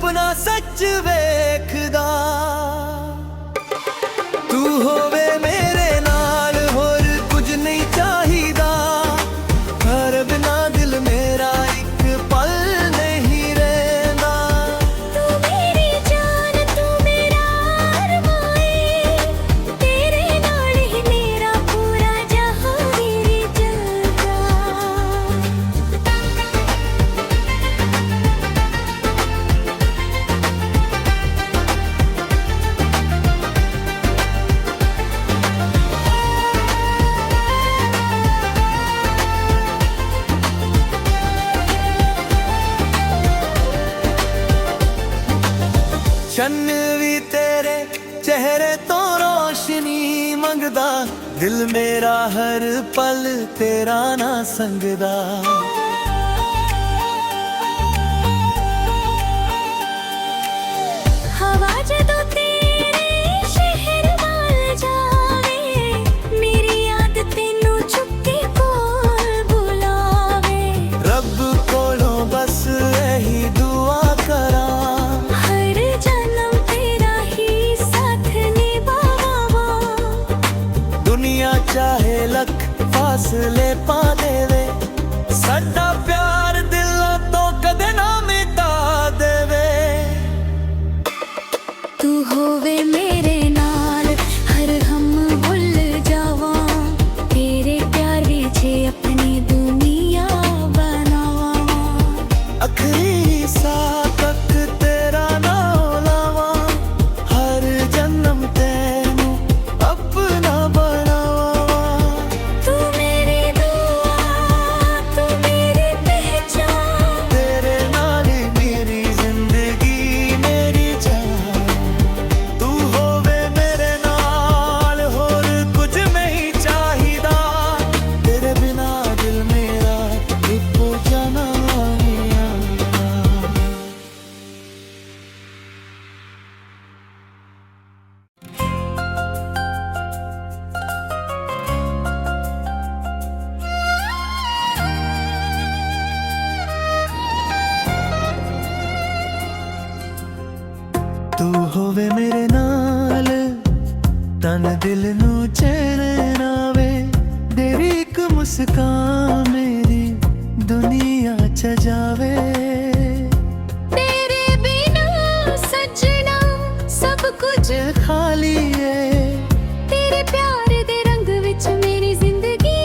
सुपना सच वेखदा। तू होवे मेरे नाल होर कुछ नहीं चाहिदा, घर बिना दिल मेरा एक पल नहीं रहंदा। तू मेरी जान तू मेरा अरमान, तेरे नाल ही मेरा पूरा जहां मेरी जगह। शन भी तेरे चेहरे तो रोशनी मंगदा, दिल मेरा हर पल तेरा ना संगदा। हवा जदों तेरे शहर वाल जावे, मेरी याद तेनू चुपके कोल बुलावे। रब कोलों बस यही दुआ करा, हर जन्म तेरा ही साथ निभावा। दुनिया चाहे लख फासले पा देवे, साडा प्यार दिलों तो कदे ना मिटा देवे। तू होवे मेरे नाल हर हम भुल जावा, तेरे प्यार विच अपनी दुनिया बनावा। आखिरी सांस तक तेरा नाम लावा, हर जन्म तेनू अपना बनावा। तू मेरी दुआ तू मेरी पहचान, तेरे नाल ही मेरी जिंदगी मेरी जान। तू होवे मेरे नाल होर कुछ नहीं चाहिदा, तेरे बिना दिल मेरा इको जाना नहीं आंदा। तू होवे मेरे नाल तन दिल नू चैन आवे, तेरी एक मुस्कान मेरी दुनिया च जावे। तेरे बिना सजना सब कुछ खाली है तेरे प्यार दे रंग विच मेरी जिंदगी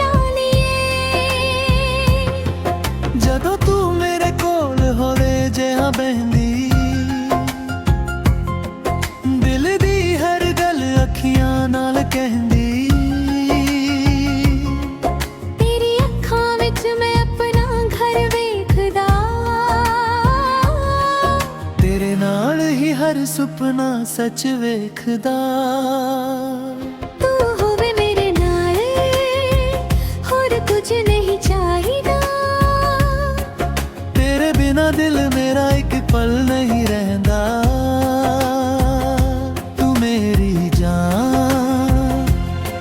लानी है। जदों तू मेरे कोल होवे जिहा बहंदी, दिल दी हर गल अखियां नाल कहंदी। तेरी अखां विच मैं अपना घर वेखदा, तेरे नाल ही हर सुपना सच वेखदा। तू होवे मेरे नाल होर कुछ नहीं चाहिदा, तेरे बिना दिल मेरा एक पल नहीं रहंदा। तू मेरी जान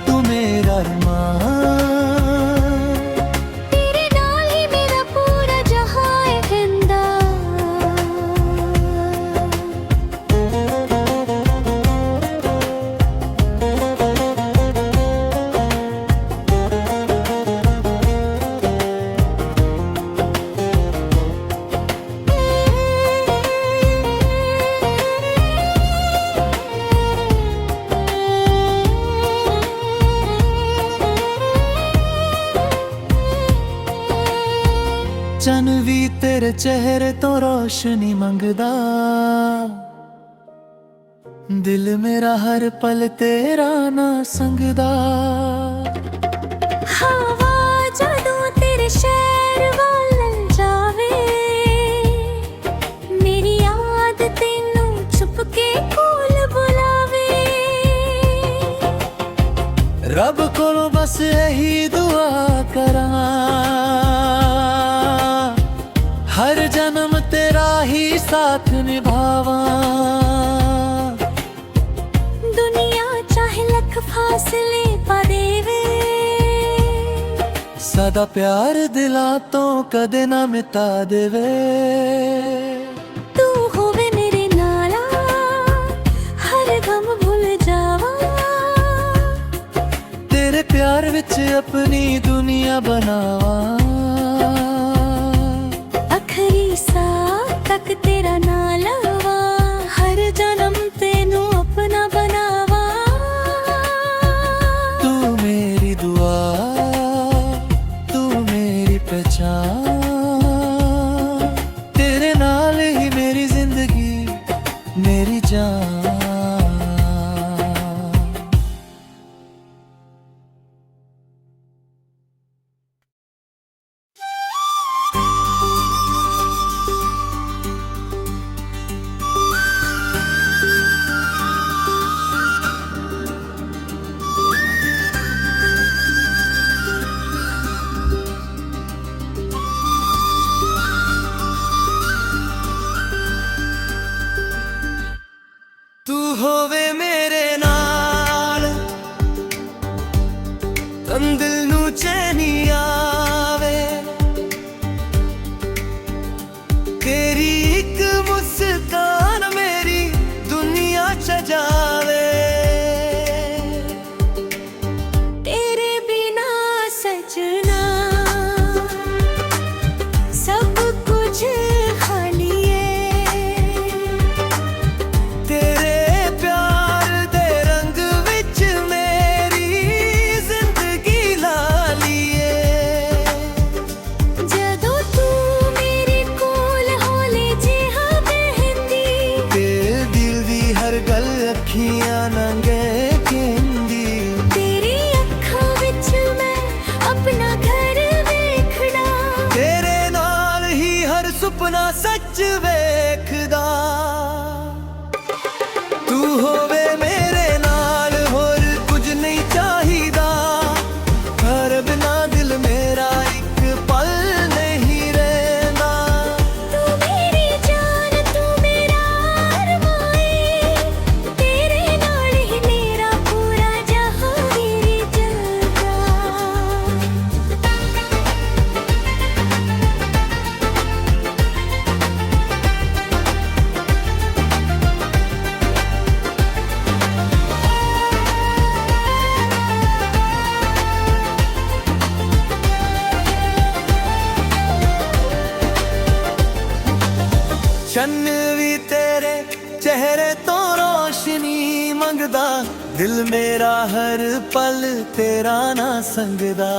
तू मेरा अरमान, तेरे नाल ही मेरा पूरा जहां है कहंदा। चन भी तेरे चेहरे तो रोशनी मंगदा, दिल मेरा हर पल तेरा ना संगदा। हवा जदों तेरे शहर वाल जावे, मेरी याद तेनू चुपके कोल बुलावे। रब कोलों बस यही दुआ करा, हर जन्म तेरा ही साथ निभावा। दुनिया चाहे लख फासले पा देवे, सदा प्यार दिला तो कदे ना मिटा देवे। तू विच अपनी दुनिया बनावा। आखिरी साह तक तेरा ना लवा, हर जन्म तेनू अपना बनावा। तू मेरी दुआ, तू मेरी पहचान, तेरे नाल ही मेरी जिंदगी मेरी जान। तू होवे मेरे नाल, तन दिल नू चैनी आवे। तेरी एक मुस्कान मेरी दुनिया सजावे। तेरे बिना सजना सब कुछ खाली है। तेरे प्यार दे रंग विच मेरी जिंदगी ला लिए। जदों तू मेरे कोल होले जिहा बहंदी, ते दिल दी हर गल अखियां नंगे कहंदी। तेरी अखां विच मैं अपना घर वेखदा। तेरे नाल ही हर सुपना सच वेखदा। तू होवे मेरे नाल होर कुछ नहीं चाहिदा। घर बिना दिल मेरा एक पल नहीं रहना। तू मेरी जान, तू मेरा अरमान है। तेरे नाल ही मेरा पूरा जहां मेरी जगह। शन भी तेरे चेहरे तो रोशनी मंगदा। दिल मेरा हर पल तेरा ना संगदा।